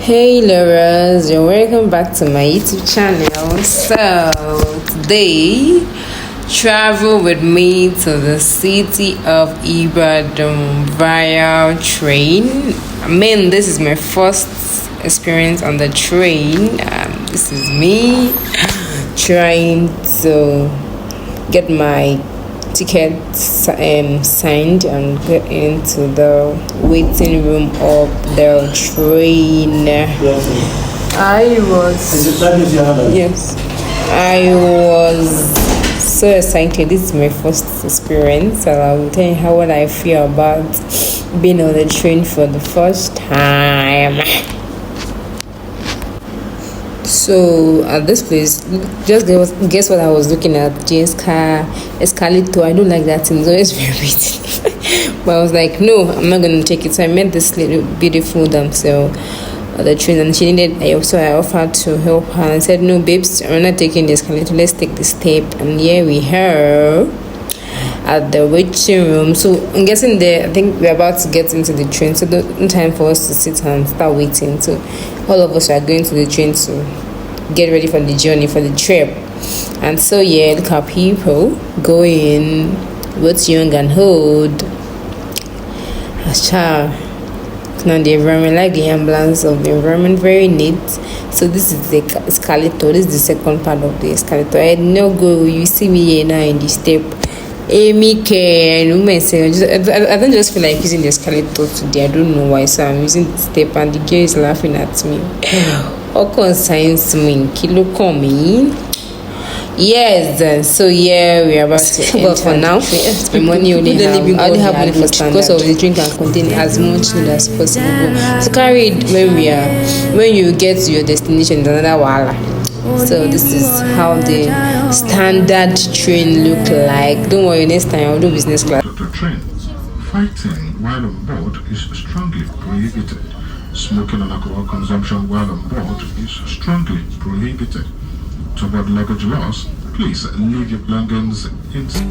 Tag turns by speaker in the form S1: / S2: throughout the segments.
S1: Hey lovers, you're welcome back to my YouTube channel. So today, travel with me to the city of Ibadan via train. This is my first experience on the train. This is me trying to get my ticket signed and get into the waiting room of the train. I was so excited. This is my first experience, and I will tell you what I feel about being on the train for the first time. So at this place, just guess what I was looking at? James car escalator. I don't like that thing. It's always very pretty. But I was like, no, I'm not gonna take it. So I met this little beautiful damsel on the train, and she needed. I offered to help her, and said, no, babes, I'm not taking the escalator. Let's take the step. And here we are at the waiting room. So I'm guessing I think we're about to get into the train. So no time for us to sit and start waiting. So all of us are going to the train to get ready for the journey, for the trip. And so look at people going, both young and old. Now the environment, like the ambulance of the environment, very neat. So this is the escalator. This is the second part of the escalator. I no go. You see me here now in the step. Amy can I don't just feel like using the escalator today. I don't know why, so I'm using the step, and the girl is laughing at me. All consigns me, kilo me. Yes, so we are about to but for now, the money only have money for standard because of the drink can contain as much food as possible. So carry it when you get to your destination, is another wala. So this is how the standard train look like. Don't worry, next time I'll do business class.
S2: The train. Fighting while on board is strongly prohibited. Smoking and alcohol consumption while on board is strongly prohibited. To avoid luggage loss, please leave your belongings inside.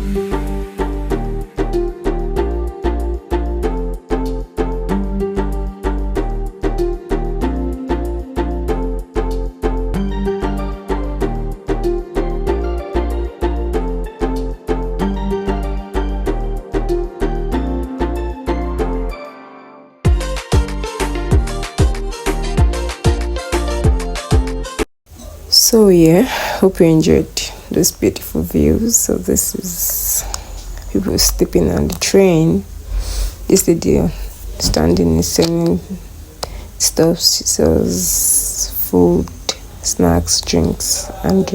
S1: So hope you enjoyed those beautiful views. So this is people sleeping on the train. This lady standing is selling stuff. She sells food, snacks, drinks, and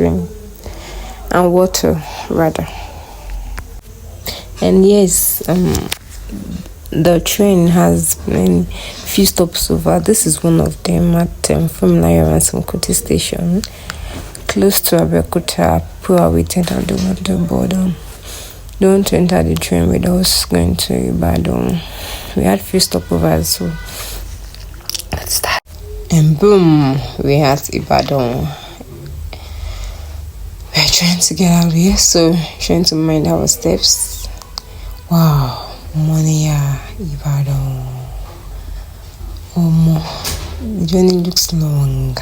S1: water rather. And yes, the train has many few stops over. This is one of them at Formula and Kote station, close to Abeokuta. People are waiting at the border. Don't enter the train with us going to Ibadan. We had few stopovers, so let's start. And boom, we had Ibadan. We're trying to get out of here, so trying to mind our steps. Wow. Monia Ibadan. The journey looks longer.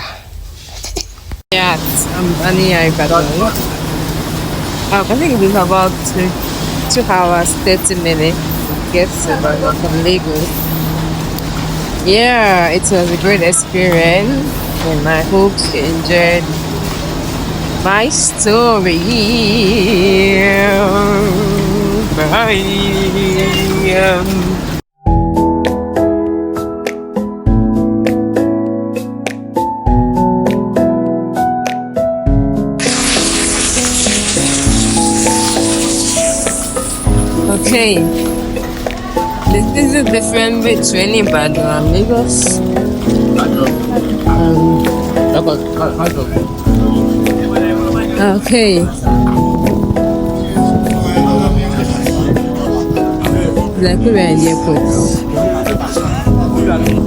S1: Monia Ibadan. I think it was about 2 hours, 30 minutes to get to Ibadan from Lagos. Yeah, it was a great experience, and I hope you enjoyed my story. Bye. Okay, this is the difference between Ibadan and Lagos. Okay. Like we were in the airport.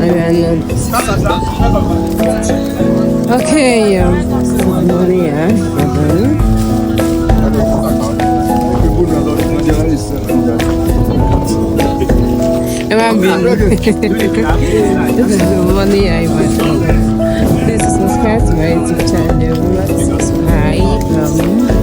S1: I mean, okay, Maria. This is the money I want. YouTube channel. Subscribe.